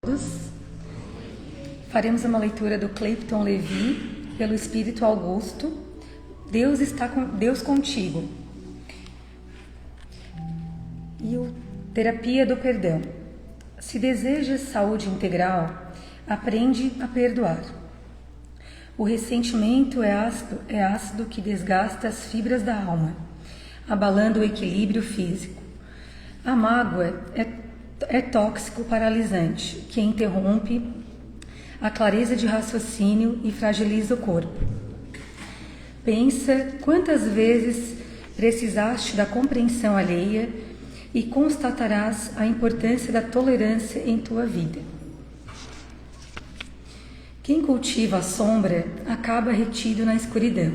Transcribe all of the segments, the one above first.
Todos. Faremos uma leitura do Clayton Levi, pelo Espírito Augusto. Deus contigo. E o Terapia do Perdão. Se desejas saúde integral, aprende a perdoar. O ressentimento é ácido que desgasta as fibras da alma, abalando o equilíbrio físico. A mágoa é tóxico paralisante, que interrompe a clareza de raciocínio e fragiliza o corpo. Pensa quantas vezes precisaste da compreensão alheia e constatarás a importância da tolerância em tua vida. Quem cultiva a sombra acaba retido na escuridão,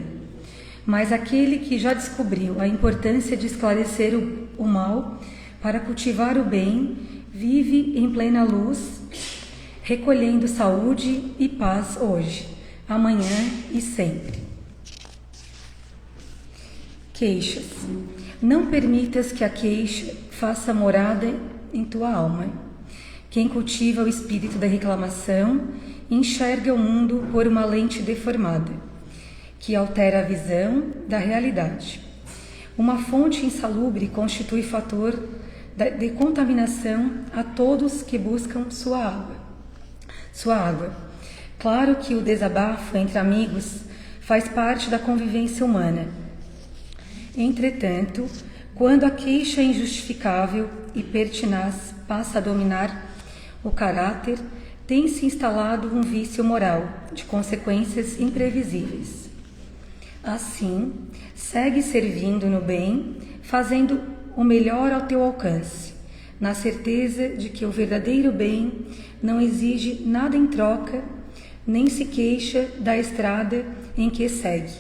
mas aquele que já descobriu a importância de esclarecer o mal para cultivar o bem vive em plena luz, recolhendo saúde e paz hoje, amanhã e sempre. Queixas. Não permitas que a queixa faça morada em tua alma. Quem cultiva o espírito da reclamação enxerga o mundo por uma lente deformada, que altera a visão da realidade. Uma fonte insalubre constitui fator de contaminação a todos que buscam sua água. Claro que o desabafo entre amigos faz parte da convivência humana. Entretanto, quando a queixa injustificável e pertinaz passa a dominar o caráter, tem-se instalado um vício moral de consequências imprevisíveis. Assim, segue servindo no bem, fazendo o melhor ao teu alcance, na certeza de que o verdadeiro bem não exige nada em troca, nem se queixa da estrada em que segue.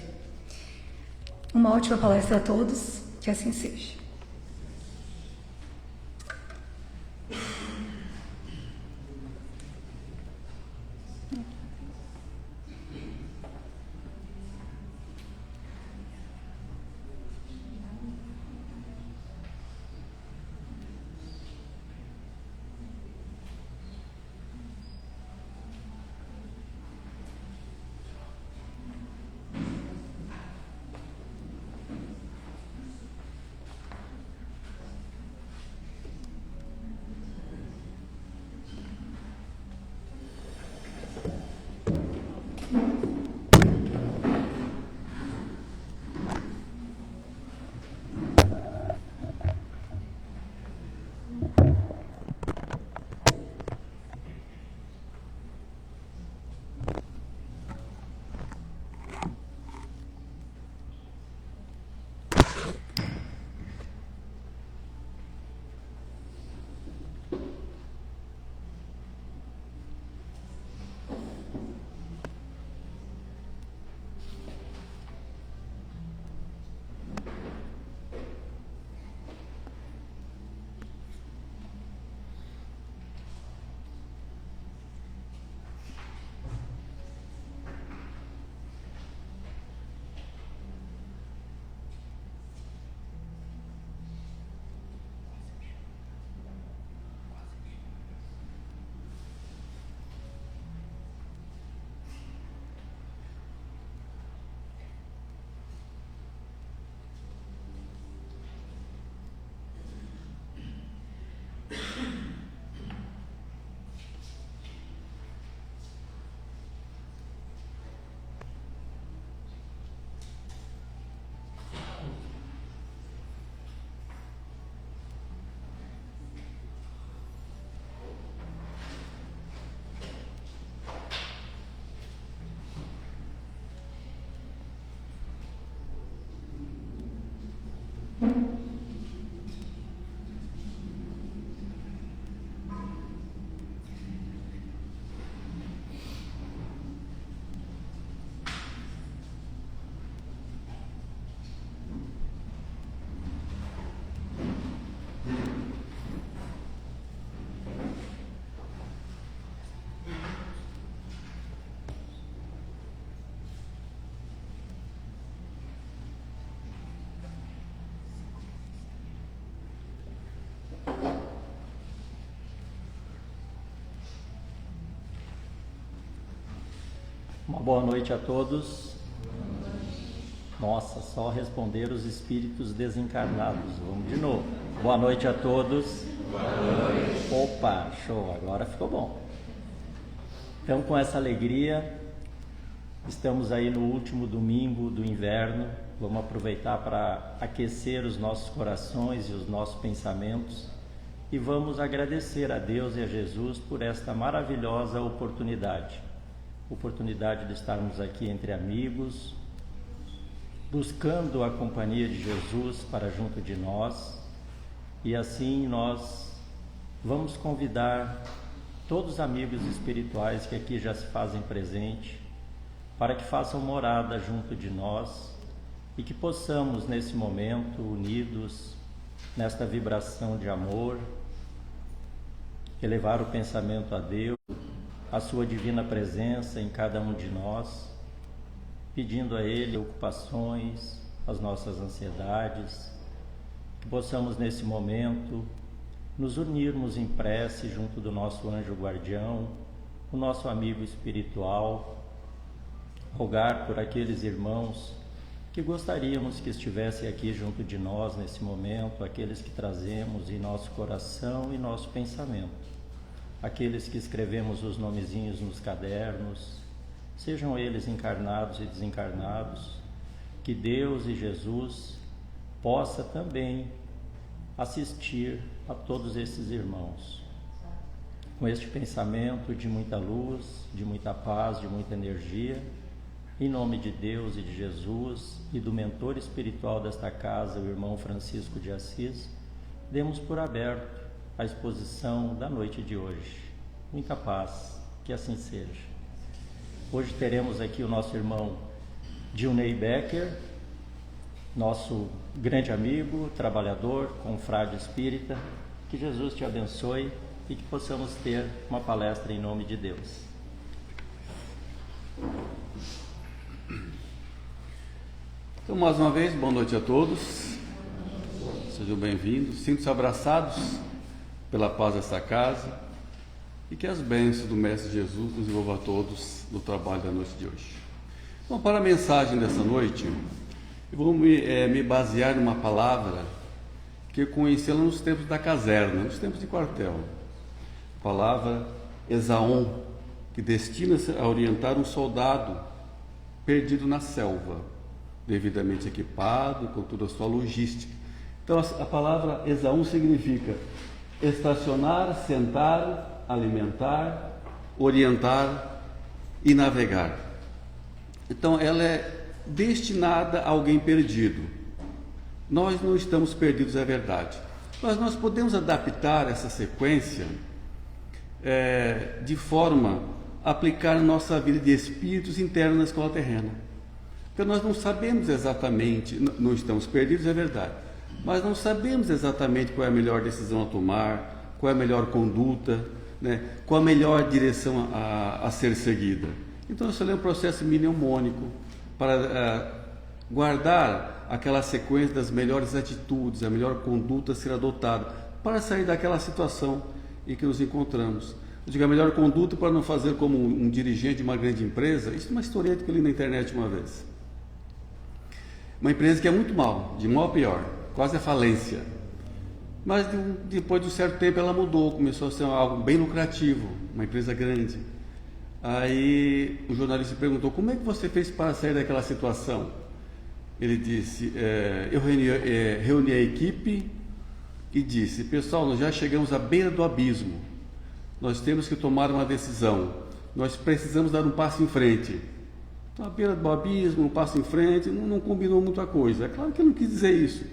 Uma ótima palestra a todos, que assim seja. Uma boa noite a todos. Nossa, só responder os espíritos desencarnados. Vamos de novo. Boa noite a todos. Boa noite. Opa, show, agora ficou bom. Então, com essa alegria, estamos aí no último domingo do inverno. Vamos aproveitar para aquecer os nossos corações e os nossos pensamentos e vamos agradecer a Deus e a Jesus por esta maravilhosa oportunidade de estarmos aqui entre amigos, buscando a companhia de Jesus para junto de nós, e assim nós vamos convidar todos os amigos espirituais que aqui já se fazem presente para que façam morada junto de nós e que possamos nesse momento, unidos nesta vibração de amor, elevar o pensamento a Deus, a sua divina presença em cada um de nós, pedindo a Ele ocupações, as nossas ansiedades, que possamos nesse momento nos unirmos em prece junto do nosso anjo guardião, o nosso amigo espiritual, rogar por aqueles irmãos que gostaríamos que estivessem aqui junto de nós nesse momento, aqueles que trazemos em nosso coração e nosso pensamento. Aqueles que escrevemos os nomezinhos nos cadernos, sejam eles encarnados e desencarnados, que Deus e Jesus possa também assistir a todos esses irmãos. Com este pensamento de muita luz, de muita paz, de muita energia, em nome de Deus e de Jesus e do mentor espiritual desta casa, o irmão Francisco de Assis, demos por aberto a exposição da noite de hoje. Muita paz, que assim seja. Hoje teremos aqui o nosso irmão Dilnei Becker, nosso grande amigo, trabalhador, confrade espírita. Que Jesus te abençoe e que possamos ter uma palestra em nome de Deus. Então, mais uma vez, boa noite a todos. Sejam bem-vindos. Sintam-se abraçados pela paz desta casa e que as bênçãos do Mestre Jesus nos envolvam a todos no trabalho da noite de hoje. Bom, para a mensagem dessa noite, eu vou me basear numa palavra que eu conheci lá nos tempos da caserna, nos tempos de quartel. A palavra Esaon, que destina-se a orientar um soldado perdido na selva, devidamente equipado, com toda a sua logística. Então, a palavra Esaon significa estacionar, sentar, alimentar, orientar e navegar. Então, ela é destinada a alguém perdido. Nós não estamos perdidos, é verdade. Mas nós podemos adaptar essa sequência de forma a aplicar na nossa vida de espíritos internos na escola terrena. Porque nós não sabemos exatamente, não estamos perdidos, é verdade, mas não sabemos exatamente qual é a melhor decisão a tomar, qual é a melhor conduta, né? Qual a melhor direção a ser seguida. Então, isso é um processo mnemônico para guardar aquela sequência das melhores atitudes, a melhor conduta a ser adotada para sair daquela situação em que nos encontramos. Eu digo a melhor conduta para não fazer como um dirigente de uma grande empresa. Isso é uma historieta que eu li na internet uma vez. Uma empresa que é muito mal, de mal a pior, quase a falência. Mas depois de um certo tempo ela mudou, começou a ser algo bem lucrativo, uma empresa grande. Aí o jornalista perguntou: como é que você fez para sair daquela situação? Ele disse: eu reuni a equipe e disse: pessoal, nós já chegamos à beira do abismo, nós temos que tomar uma decisão, nós precisamos dar um passo em frente. Então, à beira do abismo, um passo em frente, não combinou muita coisa. É claro que ele não quis dizer isso.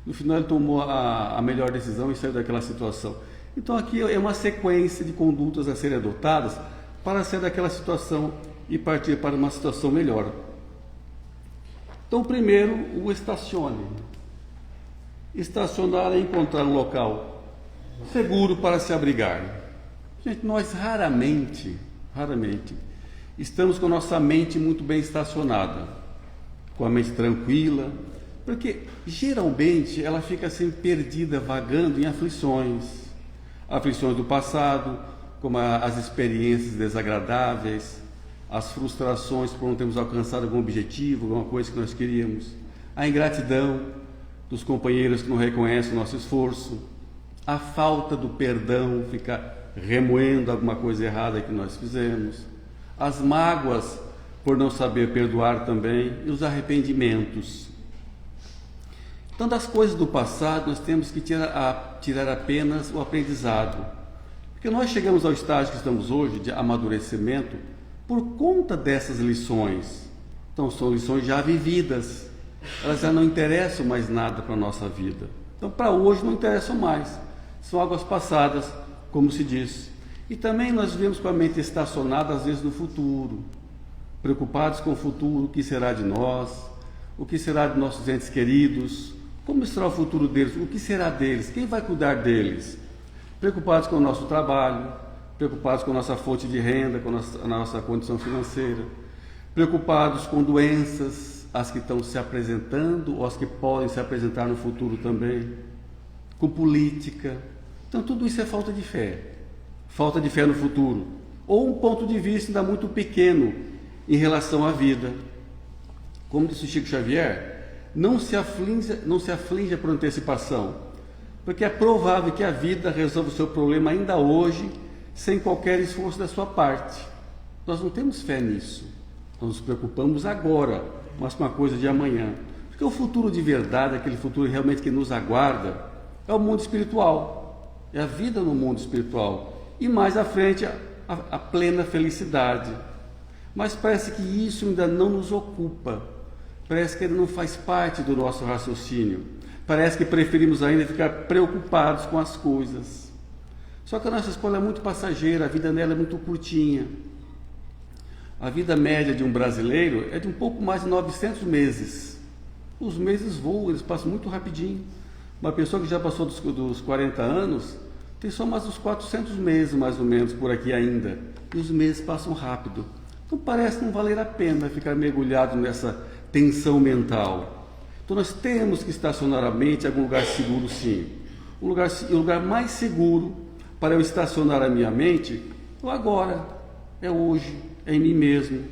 No final ele tomou a melhor decisão e saiu daquela situação. Então aqui é uma sequência de condutas a serem adotadas para sair daquela situação e partir para uma situação melhor. Então, primeiro, o estacione. Estacionar é encontrar um local seguro para se abrigar. Gente, nós raramente estamos com a nossa mente muito bem estacionada, com a mente tranquila, porque geralmente ela fica sempre perdida, vagando em aflições do passado, como as experiências desagradáveis, as frustrações por não termos alcançado algum objetivo, alguma coisa que nós queríamos, a ingratidão dos companheiros que não reconhecem o nosso esforço, a falta do perdão, ficar remoendo alguma coisa errada que nós fizemos, as mágoas por não saber perdoar também e os arrependimentos. Então, das coisas do passado, nós temos que tirar apenas o aprendizado, porque nós chegamos ao estágio que estamos hoje, de amadurecimento, por conta dessas lições. Então, são lições já vividas, elas já não interessam mais nada para a nossa vida. Então, para hoje não interessam mais, são águas passadas, como se diz. E também nós vivemos com a mente estacionada, às vezes, no futuro, preocupados com o futuro, o que será de nós, o que será de nossos entes queridos, como será o futuro deles, o que será deles, quem vai cuidar deles, preocupados com o nosso trabalho, preocupados com a nossa fonte de renda, com a nossa condição financeira, preocupados com doenças, as que estão se apresentando ou as que podem se apresentar no futuro também, com política. Então tudo isso é falta de fé no futuro, ou um ponto de vista ainda muito pequeno em relação à vida. Como disse o Chico Xavier, não se aflinja por antecipação, porque é provável que a vida resolva o seu problema ainda hoje, sem qualquer esforço da sua parte. Nós não temos fé nisso, nós nos preocupamos agora, mas com a coisa de amanhã, porque o futuro de verdade, aquele futuro realmente que nos aguarda, é o mundo espiritual, é a vida no mundo espiritual, e mais à frente a plena felicidade. Mas parece que isso ainda não nos ocupa, parece que ainda não faz parte do nosso raciocínio, parece que preferimos ainda ficar preocupados com as coisas. Só que a nossa escola é muito passageira, a vida nela é muito curtinha. A vida média de um brasileiro é de um pouco mais de 900 meses. Os meses voam, eles passam muito rapidinho. Uma pessoa que já passou dos 40 anos tem só mais uns 400 meses, mais ou menos, por aqui ainda. E os meses passam rápido. Então parece não valer a pena ficar mergulhado nessa tensão mental. Então nós temos que estacionar a mente em algum lugar seguro, sim. O lugar mais seguro para eu estacionar a minha mente é o agora, é hoje, é em mim mesmo.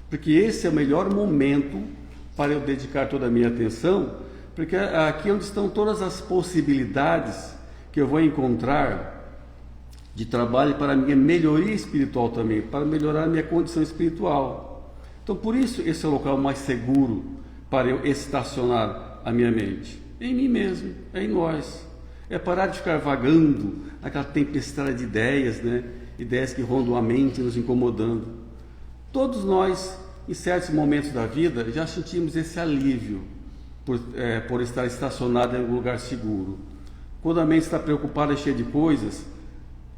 Porque esse é o melhor momento para eu dedicar toda a minha atenção, porque é aqui onde estão todas as possibilidades que eu vou encontrar de trabalho para a minha melhoria espiritual também, para melhorar a minha condição espiritual. Então, por isso, esse é o local mais seguro para eu estacionar a minha mente. É em mim mesmo, é em nós. É parar de ficar vagando naquela tempestade de ideias, né? Ideias que rondam a mente, nos incomodando. Todos nós, em certos momentos da vida, já sentimos esse alívio por estar estacionado em um lugar seguro. Quando a mente está preocupada, cheia de coisas,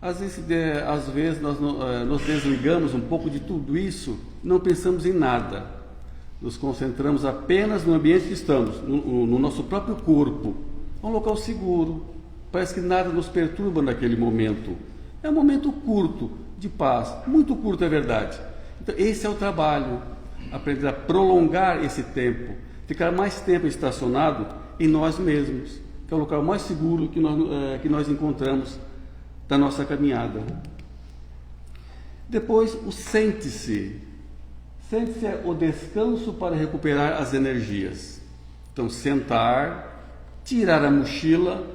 às vezes nós nos desligamos um pouco de tudo isso, não pensamos em nada. Nos concentramos apenas no ambiente que estamos, no nosso próprio corpo. É um local seguro, parece que nada nos perturba naquele momento. É um momento curto de paz, muito curto, é verdade. Então, esse é o trabalho, aprender a prolongar esse tempo, ficar mais tempo estacionado em nós mesmos, que é o local mais seguro que nós encontramos da nossa caminhada. Depois, o sente-se. Sente-se é o descanso para recuperar as energias. Então, sentar, tirar a mochila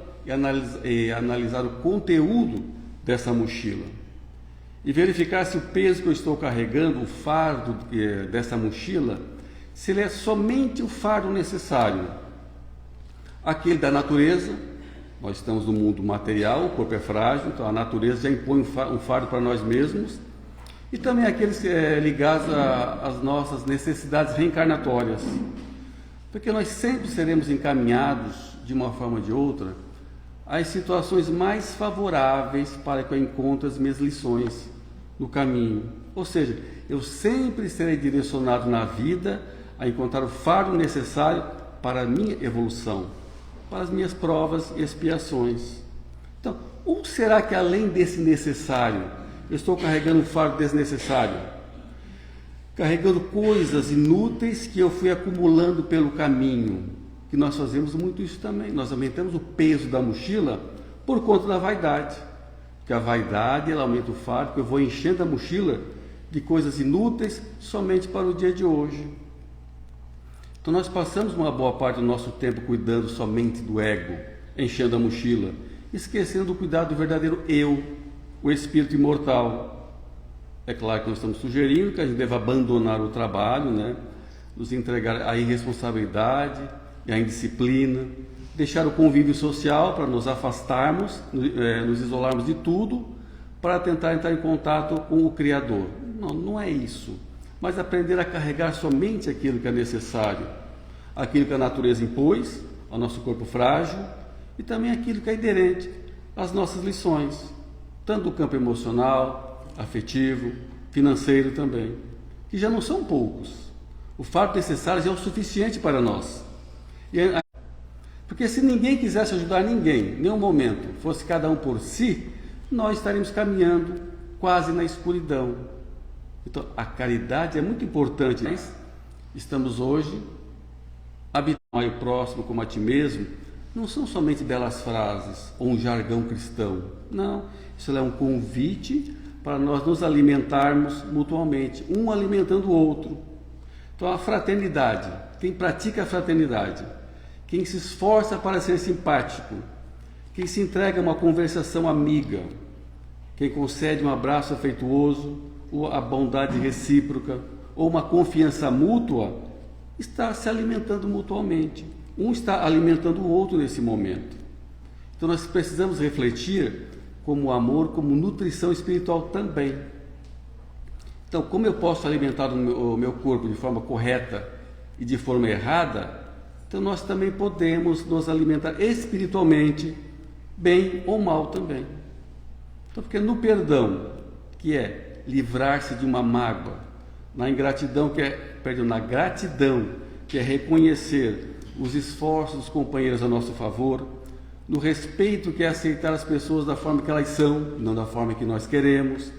e analisar o conteúdo dessa mochila. E verificar se o peso que eu estou carregando, o fardo dessa mochila, se ele é somente o fardo necessário. Aquele da natureza, nós estamos no mundo material, o corpo é frágil, então a natureza já impõe um fardo para nós mesmos. E também aqueles ligados às nossas necessidades reencarnatórias. Porque nós sempre seremos encaminhados, de uma forma ou de outra, às situações mais favoráveis para que eu encontre as minhas lições no caminho. Ou seja, eu sempre serei direcionado na vida a encontrar o fardo necessário para a minha evolução, para as minhas provas e expiações. Então, ou será que além desse necessário, eu estou carregando um fardo desnecessário? Carregando coisas inúteis que eu fui acumulando pelo caminho, que nós fazemos muito isso também. Nós aumentamos o peso da mochila por conta da vaidade. Porque a vaidade, ela aumenta o fardo, porque eu vou enchendo a mochila de coisas inúteis somente para o dia de hoje. Então nós passamos uma boa parte do nosso tempo cuidando somente do ego, enchendo a mochila, esquecendo do cuidado do verdadeiro eu, o espírito imortal. É claro que nós estamos sugerindo que a gente deve abandonar o trabalho, nos entregar à irresponsabilidade e à indisciplina, deixar o convívio social para nos afastarmos, nos isolarmos de tudo, para tentar entrar em contato com o Criador. Não, não é isso. Mas aprender a carregar somente aquilo que é necessário, aquilo que a natureza impôs ao nosso corpo frágil e também aquilo que é inerente às nossas lições, tanto do campo emocional, afetivo, financeiro também, que já não são poucos. O fardo necessário já é o suficiente para nós. Porque se ninguém quisesse ajudar ninguém, em nenhum momento, fosse cada um por si, nós estaríamos caminhando quase na escuridão. Então, a caridade é muito importante. Estamos hoje habitando o próximo como a ti mesmo. Não são somente belas frases ou um jargão cristão. Não, isso é um convite para nós nos alimentarmos mutuamente, um alimentando o outro. Então, a fraternidade, quem pratica a fraternidade, quem se esforça para ser simpático, quem se entrega a uma conversação amiga, quem concede um abraço afetuoso, ou a bondade recíproca, ou uma confiança mútua, está se alimentando mutuamente. Um está alimentando o outro nesse momento. Então nós precisamos refletir como o amor, como nutrição espiritual também. Então, como eu posso alimentar o meu corpo de forma correta e de forma errada, então nós também podemos nos alimentar espiritualmente, bem ou mal também. Então, porque no perdão, que é livrar-se de uma mágoa, na gratidão, que é reconhecer os esforços dos companheiros a nosso favor, no respeito, que é aceitar as pessoas da forma que elas são, não da forma que nós queremos,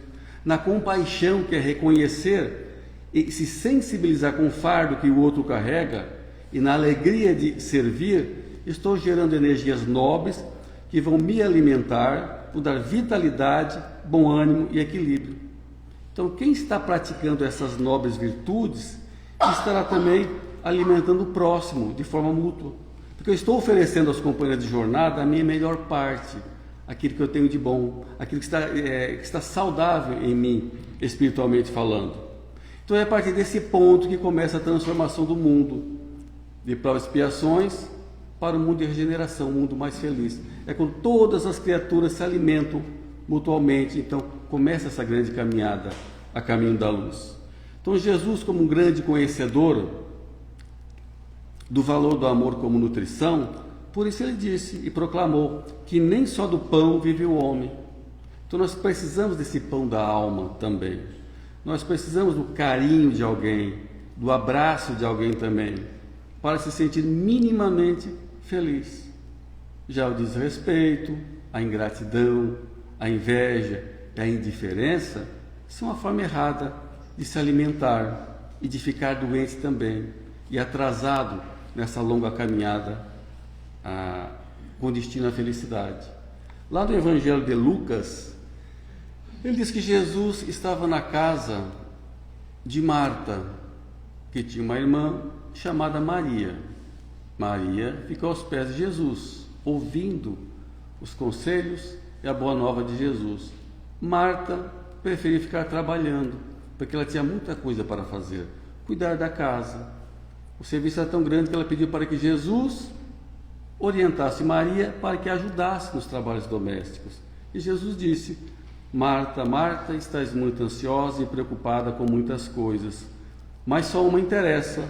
na compaixão, que é reconhecer e se sensibilizar com o fardo que o outro carrega, e na alegria de servir, estou gerando energias nobres que vão me alimentar, vão dar vitalidade, bom ânimo e equilíbrio. Então, quem está praticando essas nobres virtudes estará também alimentando o próximo de forma mútua. Porque eu estou oferecendo aos companheiros de jornada a minha melhor parte, aquilo que eu tenho de bom, aquilo que está saudável em mim, espiritualmente falando. Então é a partir desse ponto que começa a transformação do mundo, de provas e expiações para o mundo de regeneração, um mundo mais feliz. É quando todas as criaturas se alimentam mutuamente, então começa essa grande caminhada a caminho da luz. Então Jesus, como um grande conhecedor do valor do amor como nutrição, por isso ele disse e proclamou que nem só do pão vive o homem. Então nós precisamos desse pão da alma também. Nós precisamos do carinho de alguém, do abraço de alguém também, para se sentir minimamente feliz. Já o desrespeito, a ingratidão, a inveja e a indiferença são a forma errada de se alimentar e de ficar doente também e atrasado nessa longa caminhada com destino à felicidade. Lá no Evangelho de Lucas, ele diz que Jesus estava na casa de Marta, que tinha uma irmã chamada Maria. Maria ficou aos pés de Jesus, ouvindo os conselhos e a boa nova de Jesus. Marta preferia ficar trabalhando, porque ela tinha muita coisa para fazer, cuidar da casa. O serviço era tão grande que ela pediu para que Jesus orientasse Maria para que ajudasse nos trabalhos domésticos. E Jesus disse: Marta, Marta, estás muito ansiosa e preocupada com muitas coisas, mas só uma interessa.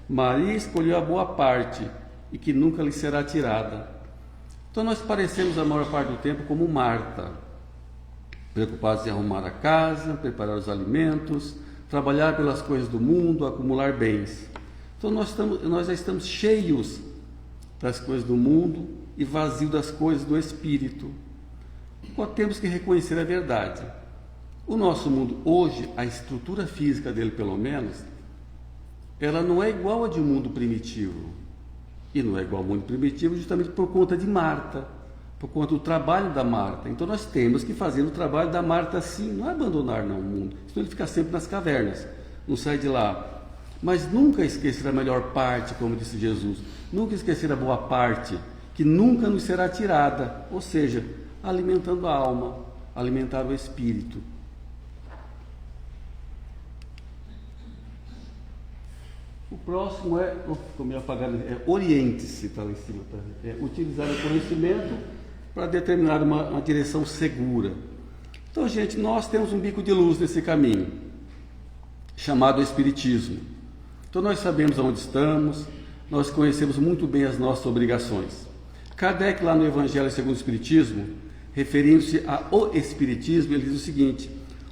Maria escolheu a boa parte e que nunca lhe será tirada. Então nós parecemos a maior parte do tempo como Marta, preocupados em arrumar a casa, preparar os alimentos, trabalhar pelas coisas do mundo, acumular bens. Então nós já estamos cheios das coisas do mundo e vazios das coisas do Espírito. Temos que reconhecer a verdade. O nosso mundo hoje, a estrutura física dele pelo menos, ela não é igual a de um mundo primitivo. E não é igual ao mundo primitivo justamente por conta de Marta. por conta do trabalho da Marta. Então nós temos que fazer o trabalho da Marta sim, não é abandonar não, o mundo, senão ele fica sempre nas cavernas, não sai de lá. Mas nunca esquecer a melhor parte, como disse Jesus, nunca esquecer a boa parte, que nunca nos será tirada, ou seja, alimentando a alma, alimentar o espírito. O próximo ficou meio apagado, oriente-se, está lá em cima, tá? Utilizar o conhecimento para determinar uma direção segura. Então, gente, nós temos um bico de luz nesse caminho, chamado Espiritismo. Então, nós sabemos onde estamos, nós conhecemos muito bem as nossas obrigações. Kardec, lá no Evangelho segundo o Espiritismo, referindo-se ao Espiritismo, ele diz o seguinte: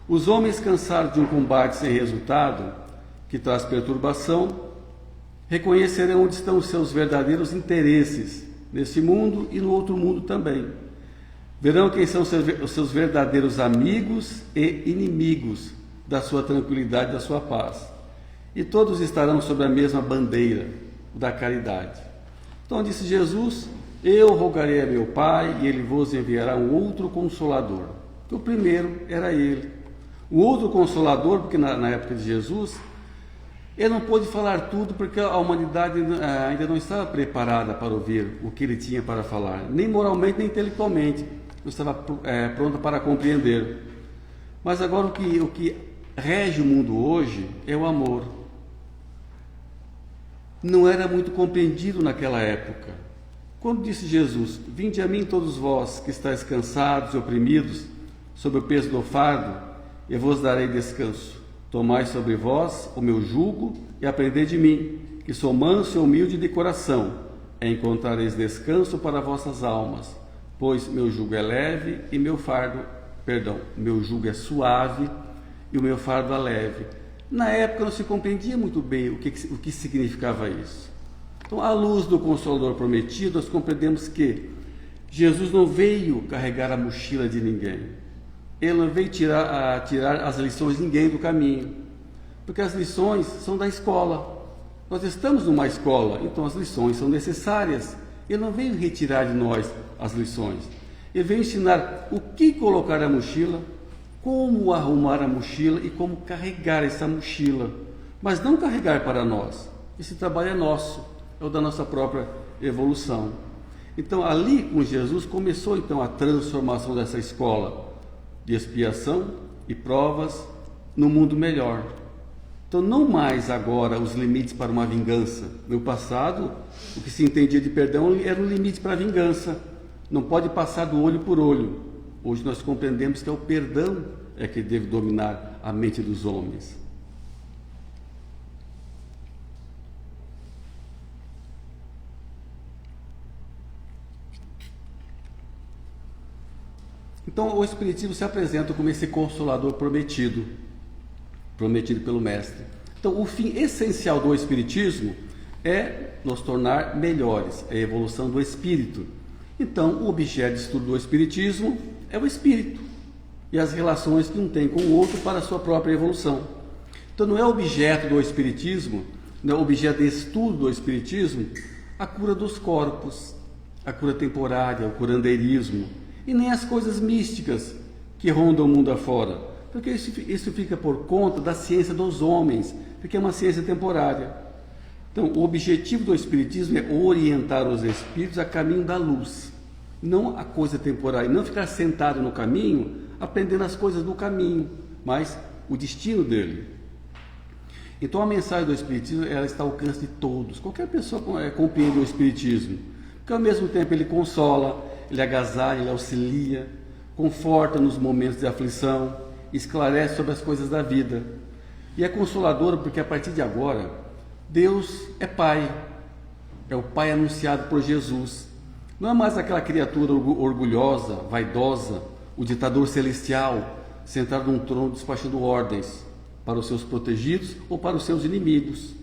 os homens cansados de um combate sem resultado, que traz perturbação, reconhecerão onde estão os seus verdadeiros interesses, nesse mundo e no outro mundo também. Verão quem são os seus verdadeiros amigos e inimigos da sua tranquilidade e da sua paz. E todos estarão sob a mesma bandeira da caridade. Então disse Jesus: eu rogarei a meu Pai e Ele vos enviará um outro Consolador. O primeiro era Ele. O outro Consolador, porque na época de Jesus, Ele não pôde falar tudo porque a humanidade ainda não estava preparada para ouvir o que Ele tinha para falar, nem moralmente, nem intelectualmente, não estava pronta para compreender. Mas agora o que rege o mundo hoje é o amor. Não era muito compreendido naquela época. Quando disse Jesus: vinde a mim todos vós que estáis cansados e oprimidos, sob o peso do fardo, eu vos darei descanso. Tomai sobre vós o meu jugo e aprendei de mim, que sou manso e humilde de coração, e encontrareis descanso para vossas almas, pois meu jugo é leve e meu jugo é suave e o meu fardo é leve. Na época não se compreendia muito bem o que significava isso. Então, à luz do Consolador prometido, nós compreendemos que Jesus não veio carregar a mochila de ninguém. Ele não veio tirar as lições de ninguém do caminho, porque as lições são da escola. Nós estamos numa escola, então as lições são necessárias. Ele não veio retirar de nós as lições. Ele veio ensinar o que colocar na mochila, como arrumar a mochila e como carregar essa mochila. Mas não carregar para nós. Esse trabalho é nosso, é o da nossa própria evolução. Então, ali com Jesus começou então a transformação dessa escola de expiação e provas no mundo melhor. Então, não mais agora os limites para uma vingança. No passado, o que se entendia de perdão era um limite para a vingança. Não pode passar do olho por olho. Hoje nós compreendemos que é o perdão que deve dominar a mente dos homens. Então, o Espiritismo se apresenta como esse Consolador prometido pelo Mestre. Então, o fim essencial do Espiritismo é nos tornar melhores, é a evolução do Espírito. Então, o objeto de estudo do Espiritismo é o Espírito e as relações que um tem com o outro para a sua própria evolução. Então, não é objeto do Espiritismo, não é objeto de estudo do Espiritismo a cura dos corpos, a cura temporária, o curandeirismo, e nem as coisas místicas que rondam o mundo afora, porque isso fica por conta da ciência dos homens, porque é uma ciência temporária. Então, o objetivo do Espiritismo é orientar os espíritos a caminho da luz, não a coisa temporária, não ficar sentado no caminho, aprendendo as coisas do caminho, mas o destino dele. Então, a mensagem do Espiritismo ela está ao alcance de todos, qualquer pessoa compreende o Espiritismo, porque ao mesmo tempo ele consola, ele agasalha, ele auxilia, conforta nos momentos de aflição, esclarece sobre as coisas da vida. E é consolador porque a partir de agora, Deus é Pai, é o Pai anunciado por Jesus. Não é mais aquela criatura orgulhosa, vaidosa, o ditador celestial, sentado num trono despachando ordens para os seus protegidos ou para os seus inimigos.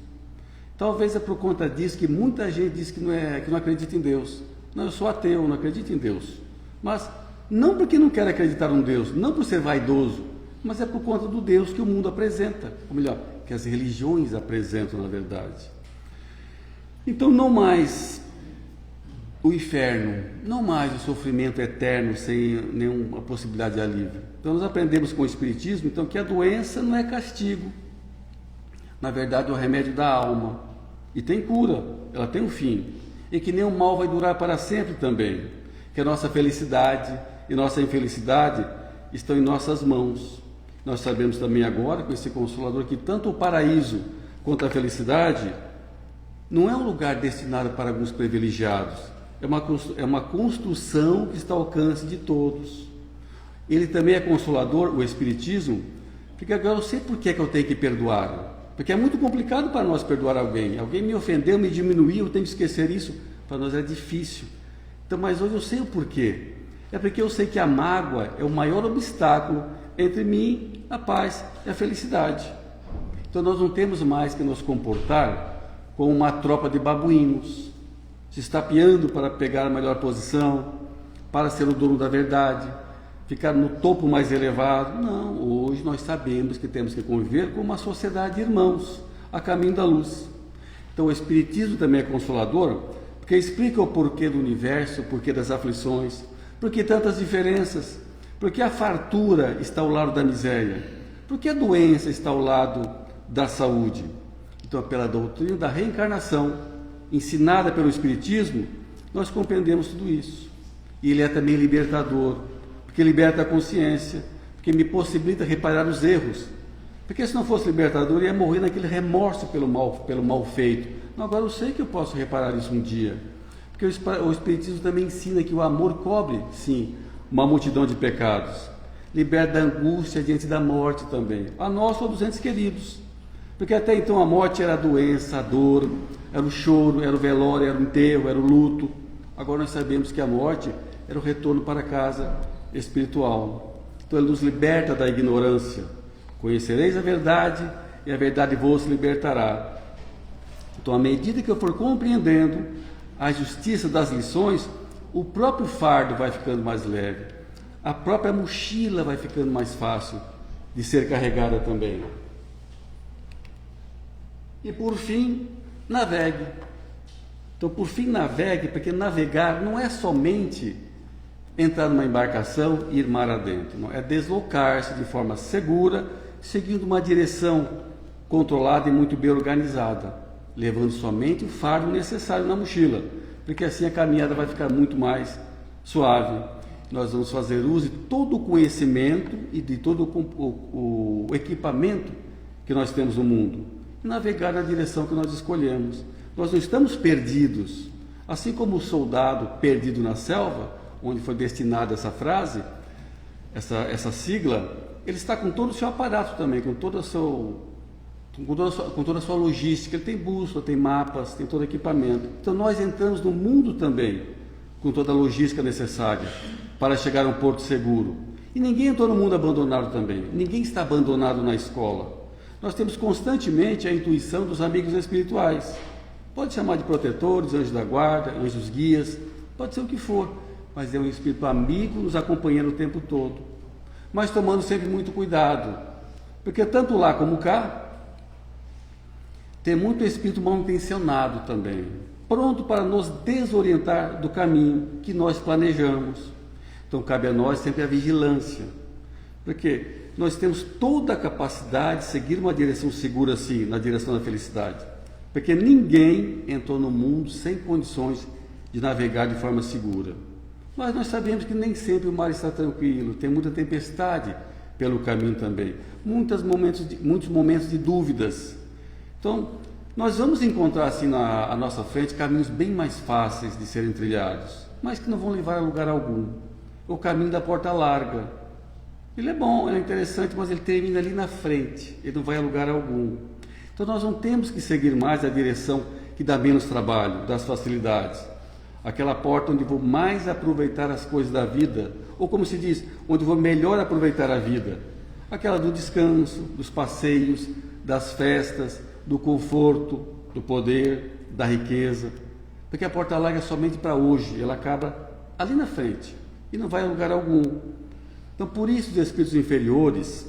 Talvez é por conta disso que muita gente diz que não acredita em Deus. Não, eu sou ateu, não acredito em Deus. Mas não porque não quer acreditar em Deus, não por ser vaidoso, mas é por conta do Deus que o mundo apresenta, ou melhor, que as religiões apresentam na verdade. Então não mais o inferno, não mais o sofrimento eterno sem nenhuma possibilidade de alívio. Então nós aprendemos com o Espiritismo então, que a doença não é castigo, na verdade é o remédio da alma, e tem cura, ela tem um fim, e que nenhum mal vai durar para sempre também, que a nossa felicidade e nossa infelicidade estão em nossas mãos. Nós sabemos também agora, com esse Consolador, que tanto o paraíso quanto a felicidade não é um lugar destinado para alguns privilegiados, é uma construção que está ao alcance de todos. Ele também é consolador, o Espiritismo, porque agora eu sei por que eu tenho que perdoar, porque é muito complicado para nós perdoar alguém. Alguém me ofendeu, me diminuiu, eu tenho que esquecer isso, para nós é difícil. Então, mas hoje eu sei o porquê, é porque eu sei que a mágoa é o maior obstáculo entre mim, a paz e a felicidade. Então nós não temos mais que nos comportar como uma tropa de babuínos, se estapeando para pegar a melhor posição, para ser o dono da verdade, ficar no topo mais elevado. Não, hoje nós sabemos que temos que conviver com uma sociedade de irmãos, a caminho da luz. Então o Espiritismo também é consolador, porque explica o porquê do universo, o porquê das aflições, por que tantas diferenças, por que a fartura está ao lado da miséria, por que a doença está ao lado da saúde. Então, pela doutrina da reencarnação, ensinada pelo Espiritismo, nós compreendemos tudo isso. E ele é também libertador, porque liberta a consciência, porque me possibilita reparar os erros. Porque se não fosse libertador, eu ia morrer naquele remorso pelo mal feito. Não, agora eu sei que eu posso reparar isso um dia. Porque o Espiritismo também ensina que o amor cobre, sim, uma multidão de pecados. Liberta da angústia diante da morte também. A nós ou dos entes queridos. Porque até então a morte era a doença, a dor, era o choro, era o velório, era o enterro, era o luto. Agora nós sabemos que a morte era o retorno para a casa espiritual. Então ele nos liberta da ignorância. Conhecereis a verdade e a verdade vos libertará. Então, à medida que eu for compreendendo a justiça das lições, o próprio fardo vai ficando mais leve. A própria mochila vai ficando mais fácil de ser carregada também. E por fim, navegue. Então, por fim, navegue, porque navegar não é somente entrar numa embarcação e ir mar adentro, não. É deslocar-se de forma segura, seguindo uma direção controlada e muito bem organizada, levando somente o fardo necessário na mochila, porque assim a caminhada vai ficar muito mais suave. Nós vamos fazer uso de todo o conhecimento e de todo o equipamento que nós temos no mundo, e navegar na direção que nós escolhemos. Nós não estamos perdidos, assim como o soldado perdido na selva, onde foi destinada essa frase, essa sigla, ele está com todo o seu aparato também, com toda a sua logística. Ele tem bússola, tem mapas, tem todo o equipamento. Então nós entramos no mundo também com toda a logística necessária para chegar a um porto seguro. E ninguém entrou no mundo abandonado também, ninguém está abandonado na escola. Nós temos constantemente a intuição dos amigos espirituais. Pode chamar de protetores, anjos da guarda, anjos guias, pode ser o que for, mas é um espírito amigo nos acompanhando o tempo todo. Mas tomando sempre muito cuidado, porque tanto lá como cá, tem muito espírito mal intencionado também, pronto para nos desorientar do caminho que nós planejamos. Então cabe a nós sempre a vigilância, porque nós temos toda a capacidade de seguir uma direção segura assim, na direção da felicidade, porque ninguém entrou no mundo sem condições de navegar de forma segura. Mas nós sabemos que nem sempre o mar está tranquilo, tem muita tempestade pelo caminho também, muitos momentos de dúvidas. Então, nós vamos encontrar assim à nossa frente caminhos bem mais fáceis de serem trilhados, mas que não vão levar a lugar algum. O caminho da porta larga, ele é bom, é interessante, mas ele termina ali na frente, ele não vai a lugar algum. Então nós não temos que seguir mais a direção que dá menos trabalho, das facilidades. Aquela porta onde vou mais aproveitar as coisas da vida, ou como se diz, onde vou melhor aproveitar a vida. Aquela do descanso, dos passeios, das festas, do conforto, do poder, da riqueza. Porque a porta larga é somente para hoje, ela acaba ali na frente e não vai a lugar algum. Então, por isso, os espíritos inferiores,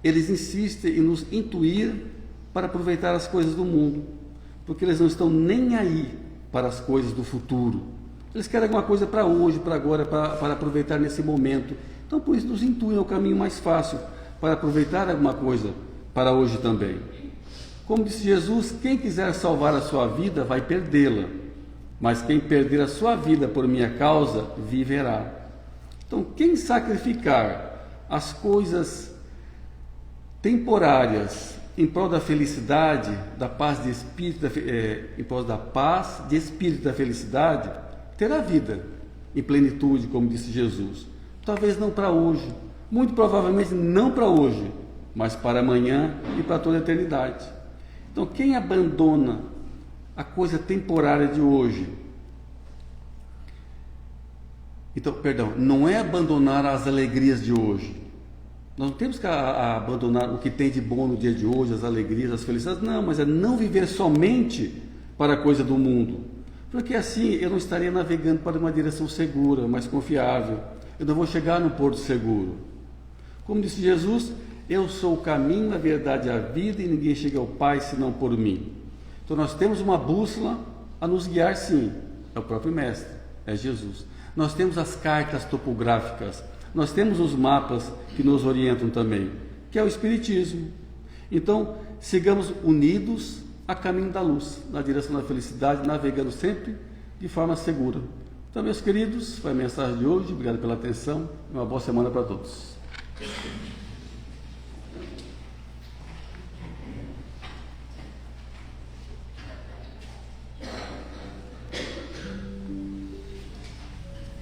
eles insistem em nos intuir para aproveitar as coisas do mundo, porque eles não estão nem aí para as coisas do futuro. Eles querem alguma coisa para hoje, para agora, para aproveitar nesse momento. Então, por isso, nos intuem o caminho mais fácil para aproveitar alguma coisa para hoje também. Como disse Jesus, quem quiser salvar a sua vida vai perdê-la, mas quem perder a sua vida por minha causa, viverá. Então, quem sacrificar as coisas temporárias em prol da felicidade, da paz de espírito, em prol da paz de espírito e da felicidade, terá vida em plenitude, como disse Jesus. Talvez não para hoje, muito provavelmente não para hoje, mas para amanhã e para toda a eternidade. Então, quem abandona a coisa temporária de hoje, não é abandonar as alegrias de hoje. Nós não temos que abandonar o que tem de bom no dia de hoje, as alegrias, as felicidades, não, mas é não viver somente para a coisa do mundo, porque assim eu não estaria navegando para uma direção segura, mais confiável, eu não vou chegar no porto seguro. Como disse Jesus, eu sou o caminho, a verdade e a vida, e ninguém chega ao Pai senão por mim. Então nós temos uma bússola a nos guiar, sim, é o próprio Mestre, é Jesus. Nós temos as cartas topográficas, nós temos os mapas que nos orientam também, que é o Espiritismo. Então, sigamos unidos a caminho da luz, na direção da felicidade, navegando sempre de forma segura. Então, meus queridos, foi a mensagem de hoje. Obrigado pela atenção e uma boa semana para todos.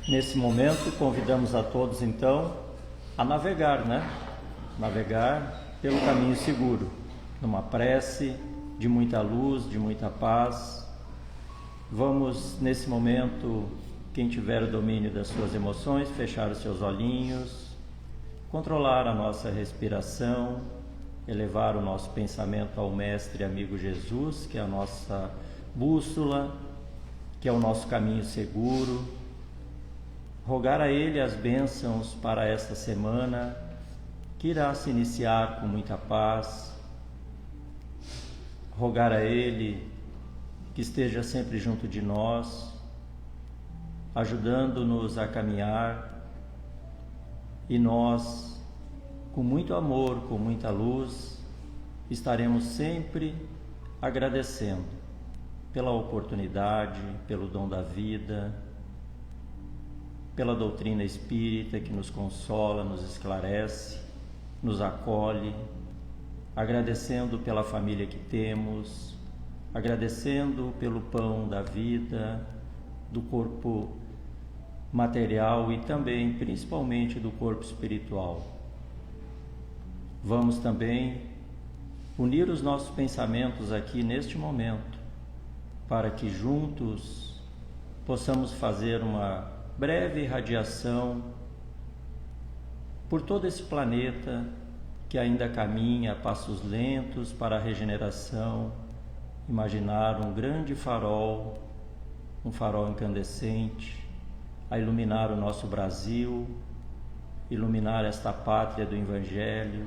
Nesse momento, convidamos a todos, então, a navegar, Navegar pelo caminho seguro, numa prece de muita luz, de muita paz. Vamos, nesse momento, quem tiver o domínio das suas emoções, fechar os seus olhinhos, controlar a nossa respiração, elevar o nosso pensamento ao Mestre e amigo Jesus, que é a nossa bússola, que é o nosso caminho seguro. Rogar a Ele as bênçãos para esta semana, que irá se iniciar com muita paz. Rogar a Ele que esteja sempre junto de nós, ajudando-nos a caminhar, e nós, com muito amor, com muita luz, estaremos sempre agradecendo pela oportunidade, pelo dom da vida, pela doutrina espírita que nos consola, nos esclarece, nos acolhe, agradecendo pela família que temos, agradecendo pelo pão da vida, do corpo material e também, principalmente, do corpo espiritual. Vamos também unir os nossos pensamentos aqui neste momento, para que juntos possamos fazer uma breve irradiação por todo esse planeta que ainda caminha a passos lentos para a regeneração. Imaginar um grande farol, um farol incandescente, a iluminar o nosso Brasil, iluminar esta pátria do Evangelho,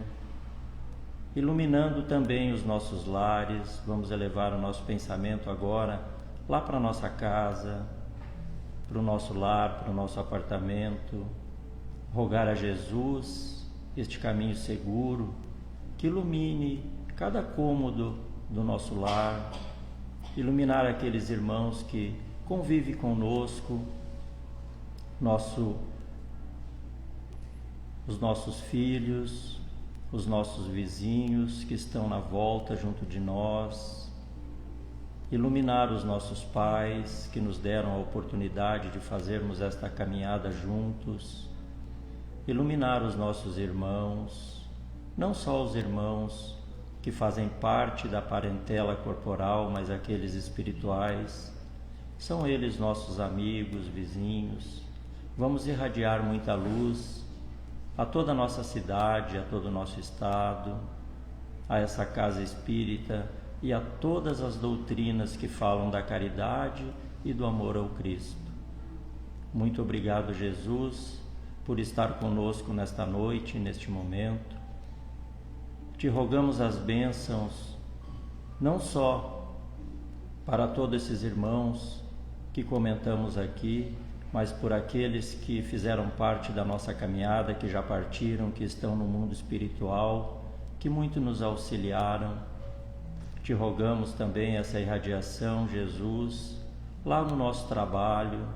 iluminando também os nossos lares. Vamos elevar o nosso pensamento agora lá para a nossa casa, para o nosso lar, para o nosso apartamento, rogar a Jesus este caminho seguro, que ilumine cada cômodo do nosso lar, iluminar aqueles irmãos que convivem conosco, os nossos filhos, os nossos vizinhos que estão na volta junto de nós, iluminar os nossos pais que nos deram a oportunidade de fazermos esta caminhada juntos, iluminar os nossos irmãos, não só os irmãos que fazem parte da parentela corporal, mas aqueles espirituais, são eles nossos amigos, vizinhos. Vamos irradiar muita luz a toda a nossa cidade, a todo o nosso estado, a essa casa espírita e a todas as doutrinas que falam da caridade e do amor ao Cristo. Muito obrigado, Jesus, por estar conosco nesta noite, neste momento. Te rogamos as bênçãos, não só para todos esses irmãos que comentamos aqui, mas por aqueles que fizeram parte da nossa caminhada, que já partiram, que estão no mundo espiritual, que muito nos auxiliaram. Te rogamos também essa irradiação, Jesus, lá no nosso trabalho,